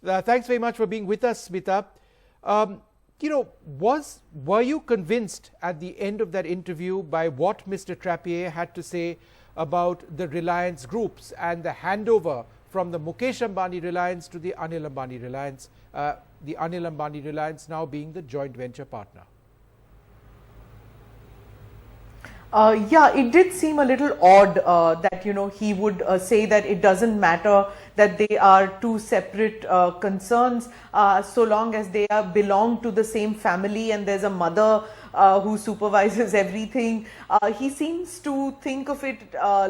Thanks very much for being with us, Smita. Were you convinced at the end of that interview by what Mr. Trappier had to say about the Reliance groups and the handover from the Mukesh Ambani Reliance to the Anil Ambani Reliance, the Anil Ambani Reliance now being the joint venture partner? Yeah, it did seem a little odd that, he would say that it doesn't matter that they are two separate concerns so long as they belong to the same family and there's a mother who supervises everything. He seems to think of it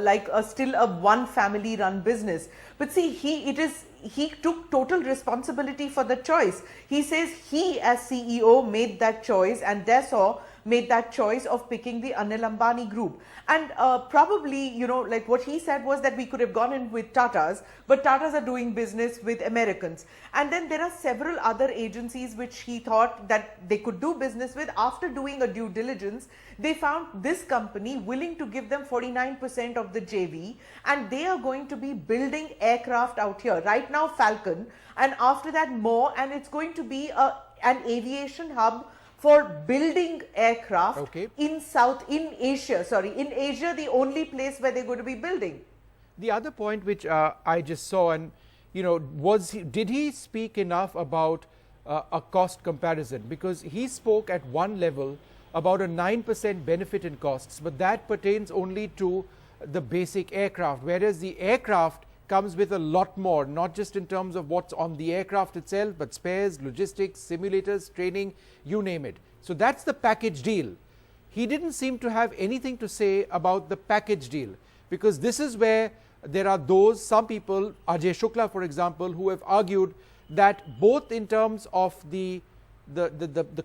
like still a one family run business. But see, he took total responsibility for the choice. He says he as CEO made that choice and Dassault made that choice of picking the Anil Ambani group. And probably, like what he said was that we could have gone in with Tatas, but Tatas are doing business with Americans. And then there are several other agencies which he thought that they could do business with. After doing a due diligence, they found this company willing to give them 49% of the JV, and they are going to be building aircraft out here. Right now, Falcon, and after that more, and it's going to be an aviation hub for building aircraft in Asia, the only place where they're going to be building. The other point which I just saw, and did he speak enough about a cost comparison? Because he spoke at one level about a 9% benefit in costs, but that pertains only to the basic aircraft, whereas the aircraft comes with a lot more, not just in terms of what's on the aircraft itself, but spares, logistics, simulators, training, you name it. So that's the package deal. He didn't seem to have anything to say about the package deal, because this is where there are some people, Ajay Shukla for example, who have argued that both in terms of the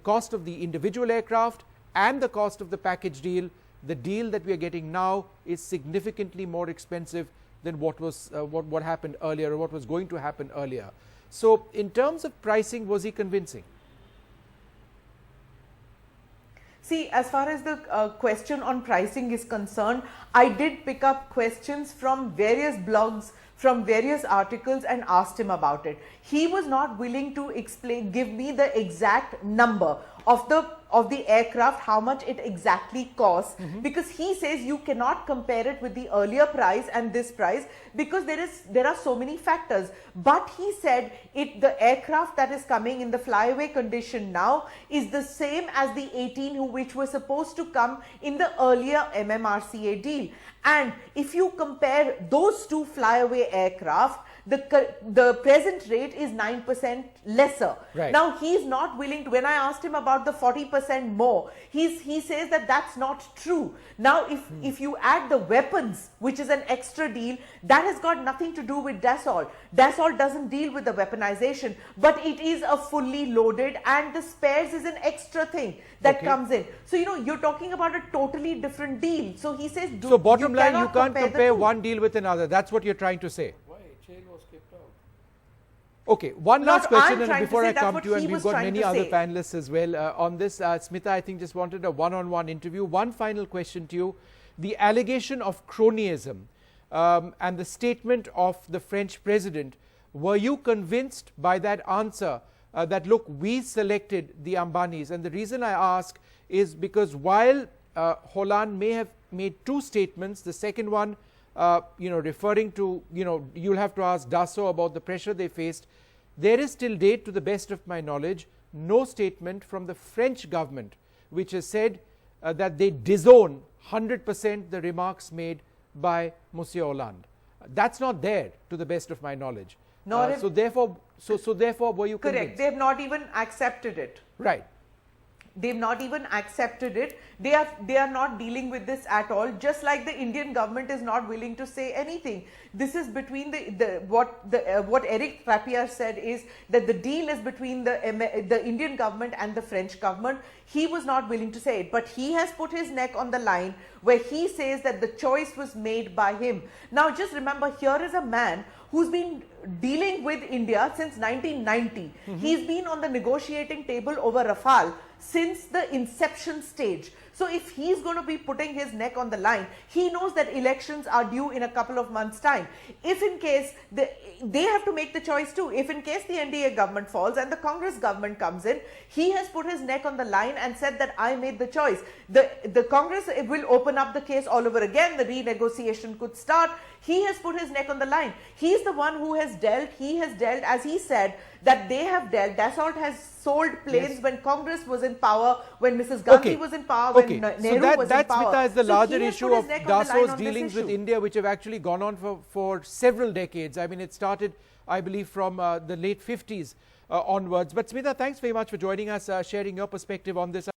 cost of the individual aircraft and the cost of the package deal, the deal that we are getting now is significantly more expensive than what happened earlier, or what was going to happen earlier. So in terms of pricing, was he convincing? See, as far as the question on pricing is concerned, I did pick up questions from various blogs, from various articles, and asked him about it. He was not willing to give me the exact number of the aircraft, how much it exactly costs, because he says you cannot compare it with the earlier price and this price, because there are so many factors. But he said the aircraft that is coming in the flyaway condition now is the same as the 18 which were supposed to come in the earlier MMRCA deal. And if you compare those two flyaway aircraft, the present rate is 9% lesser. Right. Now, he's not willing to, when I asked him about the 40% more, he says that that's not true. Now, if you add the weapons, which is an extra deal, that has got nothing to do with Dassault. Dassault doesn't deal with the weaponization, but it is a fully loaded, and the spares is an extra thing that comes in. So, you're talking about a totally different deal. So, he says, so bottom line, you can't compare one deal with another. That's what you're trying to say. Okay, one last question and before I come to you, and we've got many other panelists as well on this. Smita, I think just wanted a one-on-one interview. One final question to you. The allegation of cronyism and the statement of the French president, were you convinced by that answer that, look, we selected the Ambanis? And the reason I ask is because while Hollande may have made two statements, the second one referring to, you'll have to ask Dassault about the pressure they faced. There is till date, to the best of my knowledge, no statement from the French government which has said that they disown 100% the remarks made by Monsieur Hollande. That's not there, to the best of my knowledge. So therefore, were you convinced? Correct. They have not even accepted it. Right. They've not even accepted it. They are not dealing with this at all. Just like the Indian government is not willing to say anything. This is between what Eric Trappier said is that the deal is between the Indian government and the French government. He was not willing to say it, but he has put his neck on the line where he says that the choice was made by him. Now, just remember, here is a man who's been dealing with India since 1990. He's been on the negotiating table over Rafale since the inception stage. So if he's going to be putting his neck on the line, he knows that elections are due in a couple of months' time. If in case they have to make the choice too, if in case the NDA government falls and the Congress government comes in, he has put his neck on the line and said that I made the choice. The Congress will open up the case all over again. The renegotiation could start. He has put his neck on the line. He's the one who has dealt. He has dealt, as he said, that they have dealt. Dassault has sold planes when Congress was in power, when Mrs. Gandhi was in power, when Nehru was in power. Smita, is the larger issue of neck on the line Dassault's on this dealings with issue. India, which have actually gone on for several decades. I mean, it started, I believe, from the late 50s onwards. But Smita, thanks very much for joining us, sharing your perspective on this.